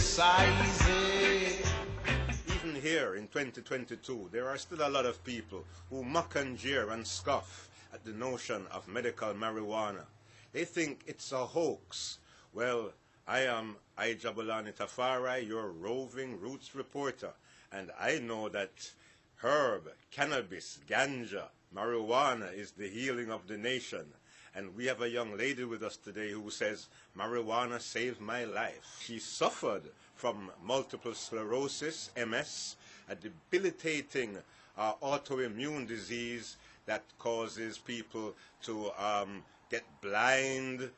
criticizing. Even here in 2022, there are still a lot of people who mock and jeer and scoff at the notion of medical marijuana. They think it's a hoax. Well, I am Ijabulani Tafari, your roving roots reporter, and I know that herb, cannabis, ganja, marijuana is the healing of the nation. And we have a young lady with us today who says, marijuana saved my life. She suffered from multiple sclerosis, MS, a debilitating autoimmune disease that causes people to get blind,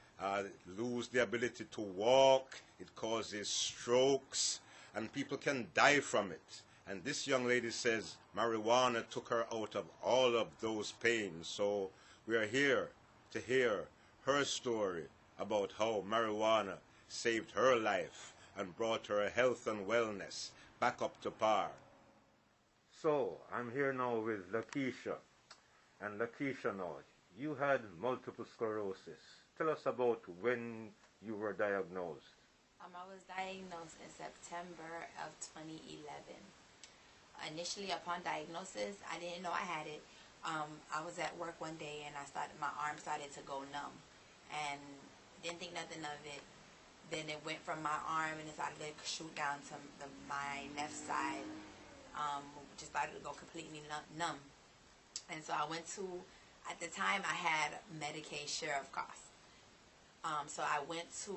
lose the ability to walk. It causes strokes, and people can die from it. And this young lady says marijuana took her out of all of those pains. So we are here to hear her story about how marijuana saved her life and brought her health and wellness back up to par. So I'm here now with Lakeisha. And Lakeisha, now, you had multiple sclerosis. Tell us about when you were diagnosed. I was diagnosed in September of 2011. Initially, upon diagnosis, I didn't know I had it. I was at work one day and my arm started to go numb, and didn't think nothing of it. Then it went from my arm and it started to shoot down to my left side. Just started to go completely numb. And so I went to, at the time I had Medicaid share of cost. So I went to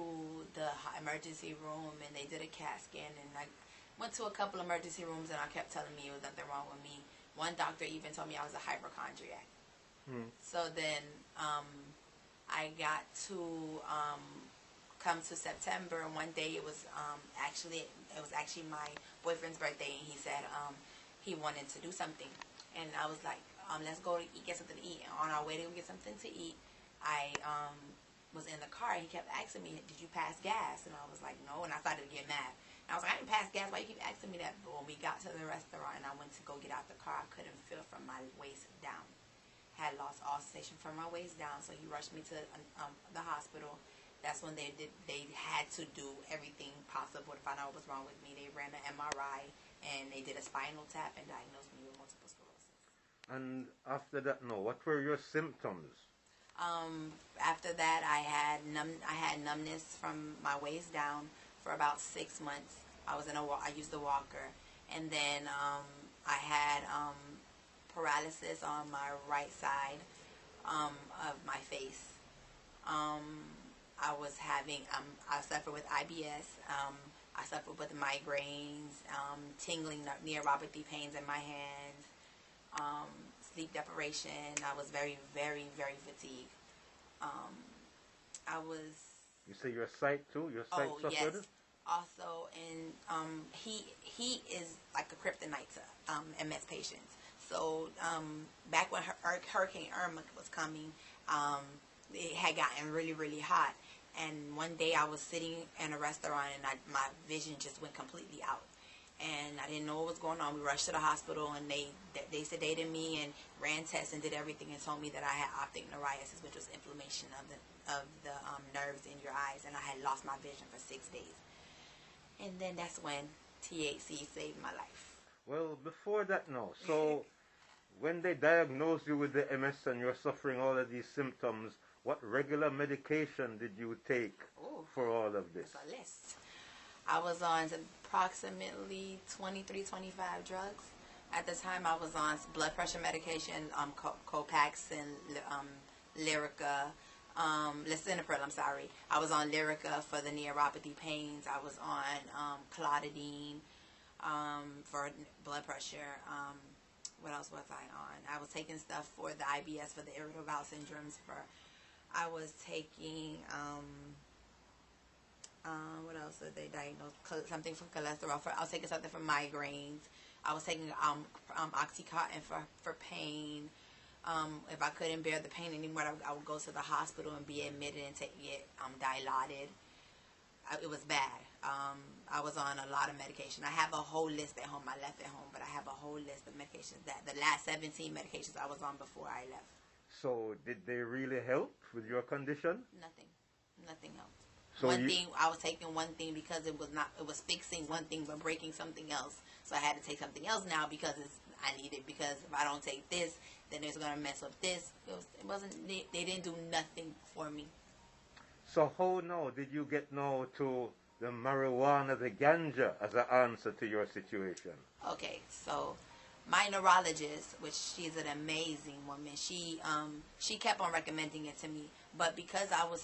the emergency room and they did a CAT scan, and I went to a couple emergency rooms and I kept telling me there was nothing wrong with me. One doctor even told me I was a hypochondriac. So then I got to come to September, and one day it was actually my boyfriend's birthday, and he said he wanted to do something, and I was like, let's go to get something to eat. And on our way to go get something to eat, I was in the car, and he kept asking me, did you pass gas? And I was like, no, and I started to get mad. I was like, I didn't pass gas. Why you keep asking me that? But when we got to the restaurant and I went to go get out the car, I couldn't feel from my waist down. Had lost all sensation from my waist down, so he rushed me to the hospital. That's when they had to do everything possible to find out what was wrong with me. They ran an MRI and they did a spinal tap and diagnosed me with multiple sclerosis. And after that, what were your symptoms? After that, I had numbness from my waist down for about 6 months. I used the walker, and then I had paralysis on my right side of my face. I suffered with IBS. I suffered with migraines, tingling neuropathy pains in my hands, sleep deprivation. I was very, very, very fatigued. You say your sight too? Your sight suffered? Yes. Also, and heat is like a kryptonite to MS patients. So back when Hurricane Irma was coming, it had gotten really, really hot. And one day I was sitting in a restaurant and my vision just went completely out. And I didn't know what was going on. We rushed to the hospital and they sedated me and ran tests and did everything and told me that I had optic neuritis, which was inflammation of the nerves in your eyes, and I had lost my vision for 6 days. And then that's when THC saved my life. Well, before that, so when they diagnosed you with the MS and you're suffering all of these symptoms, what regular medication did you take for all of this? That's a list. I was on approximately 23, 25 drugs. At the time, I was on blood pressure medication, Copaxone, Lyrica, lisinopril, I was on Lyrica for the neuropathy pains. I was on clotidine for blood pressure. What else was I on? I was taking stuff for the IBS, for the irritable bowel syndromes. I was taking, what else did they diagnose? Something for cholesterol. I was taking something for migraines. I was taking Oxycontin for pain. If I couldn't bear the pain anymore, I would go to the hospital and be admitted and get dilaudid. It was bad. I was on a lot of medication. I have a whole list at home. I left at home, but I have a whole list of medications. The last 17 medications I was on before I left. So did they really help with your condition? Nothing. Nothing helped. So one thing, I was taking one thing because it was fixing one thing but breaking something else. So I had to take something else now because I need it, because if I don't take this, then it's going to mess up this. They didn't do nothing for me. So how now did you get now to the marijuana, the ganja, as an answer to your situation? Okay, so my neurologist, which she's an amazing woman, she kept on recommending it to me, but because I was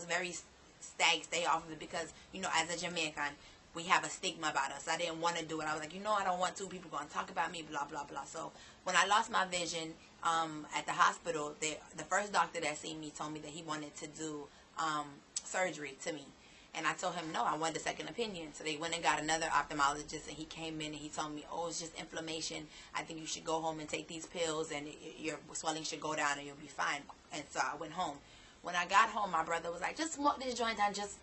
very stay off of it, because as a Jamaican, we have a stigma about us. I didn't want to do it. I was like, I don't want to. People are going to talk about me, blah blah blah. So when I lost my vision at the hospital, the first doctor that seen me told me that he wanted to do surgery to me. And I told him no, I wanted a second opinion. So they went and got another ophthalmologist, and he came in and he told me, it's just inflammation. I think you should go home and take these pills, and your swelling should go down, and you'll be fine. And so I went home. When I got home, my brother was like, just smoke this joint down, just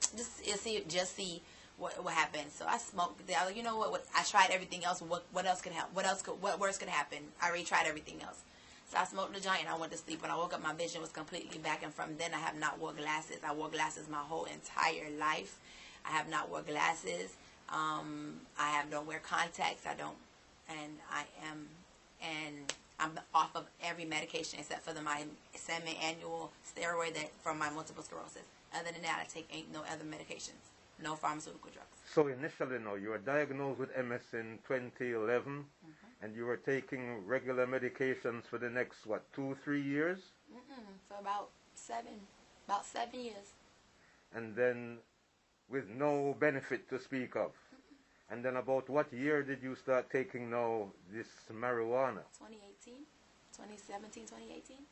see what happened. So I smoked it. I was like, you know what? I tried everything else. What else could help? What worse could happen? I already tried everything else. So I smoked the joint and I went to sleep. When I woke up, my vision was completely back, and from then I have not wore glasses. I wore glasses my whole entire life. I have not wore glasses. Don't wear contacts. I'm off of every medication except for my semi-annual steroid from my multiple sclerosis. Other than that, I take no other medications, no pharmaceutical drugs. So initially, you were diagnosed with MS in 2011, and you were taking regular medications for the next, 2-3 years? For about 7 years. And then with no benefit to speak of. And then about what year did you start taking now this marijuana? 2017, 2018.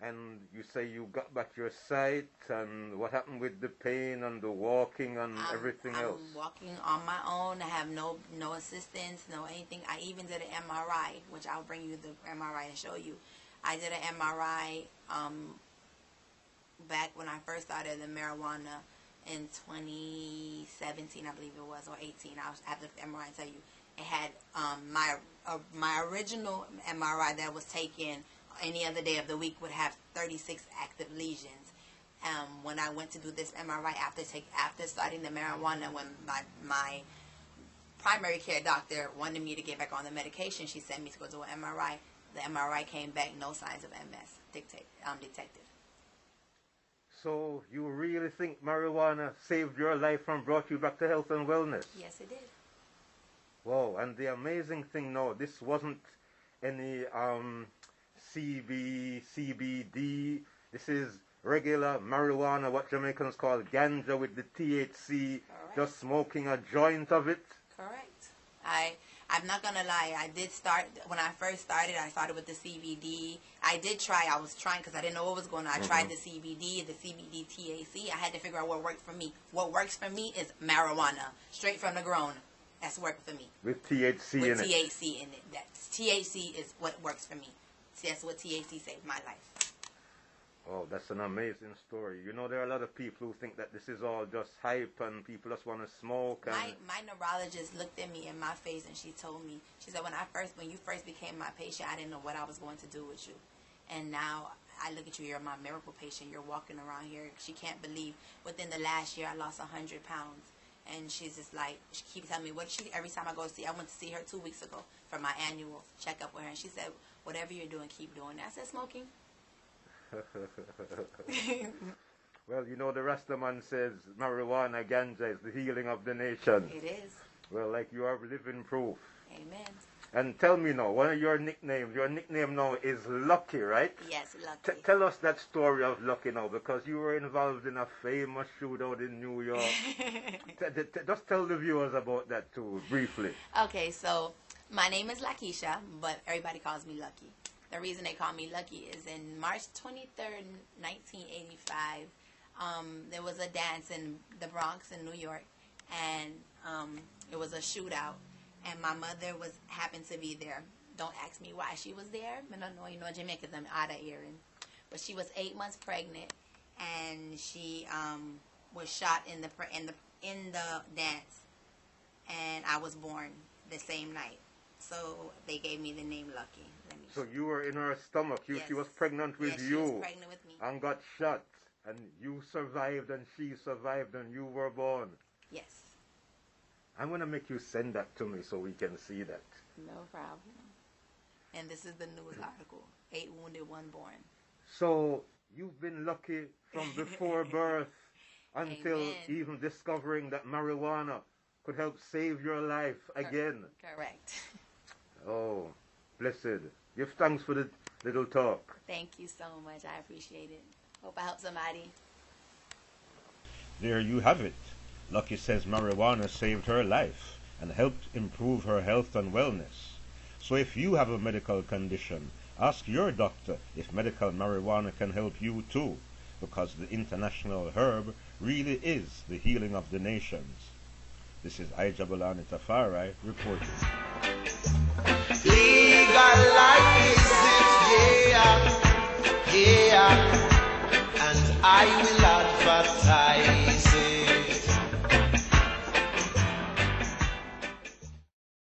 And you say you got back your sight, and what happened with the pain and the walking and everything else? I'm walking on my own. I have no assistance, no anything. I even did an MRI, which I'll bring you the MRI and show you. I did an MRI back when I first started the marijuana in 2017, I believe it was, or 18. I'll have the MRI and tell you. It had my original MRI that was taken any other day of the week would have 36 active lesions. When I went to do this MRI after starting the marijuana, when my primary care doctor wanted me to get back on the medication, she sent me to go do an MRI. The MRI came back, no signs of MS detected. So you really think marijuana saved your life and brought you back to health and wellness? Yes, it did. Wow, and the amazing thing now, this wasn't any CBD. This is regular marijuana, what Jamaicans call ganja, with the THC. Correct. Just smoking a joint of it. Correct. I'm not gonna lie. I did start when I first started. I started with the CBD. I was trying because I didn't know what was going on. I tried the CBD, the CBD THC. I had to figure out what worked for me. What works for me is marijuana, straight from the grown. That's worked for me. With THC in it. With THC in it. THC is what works for me. That's what THC saved my life. Oh, that's an amazing story. There are a lot of people who think that this is all just hype and people just want to smoke. And my neurologist looked at me in my face and she told me, she said, when you first became my patient, I didn't know what I was going to do with you. And now I look at you, you're my miracle patient. You're walking around here. She can't believe within the last year I lost 100 pounds. And she's just like, she keeps telling me every time I go see, I went to see her 2 weeks ago for my annual checkup with her. And she said, whatever you're doing, keep doing that. I said, smoking. Well, the Rastaman says marijuana, ganja is the healing of the nation. It is. Well, like you are living proof. Amen. And tell me now, one of your nicknames, now is Lucky, right? Yes, Lucky. Tell us that story of Lucky now, because you were involved in a famous shootout in New York. Just tell the viewers about that too, briefly. Okay, so my name is Lakeisha, but everybody calls me Lucky. The reason they call me Lucky is in March 23rd, 1985, there was a dance in the Bronx in New York, and it was a shootout, and my mother happened to be there. Don't ask me why she was there. I don't know, Jamaica's I'm out of hearing. But she was 8 months pregnant, and she was shot in the dance, and I was born the same night. So they gave me the name Lucky. So you were in her stomach. Yes. She was pregnant with yes, you. She was pregnant with me. And got shot. And you survived and she survived and you were born. Yes. I'm going to make you send that to me so we can see that. No problem. And this is the news article. 8 wounded, 1 born. So you've been lucky from before birth until Amen. even discovering that marijuana could help save your life again. Correct. Oh, blessed. Give thanks for the little talk. Thank you so much. I appreciate it. Hope I help somebody. There you have it. Lucky says marijuana saved her life and helped improve her health and wellness. So if you have a medical condition, ask your doctor if medical marijuana can help you too, because the international herb really is the healing of the nations. This is Ijabulani Tafari reporting. Legalize it, yeah, yeah, and I will advertise it.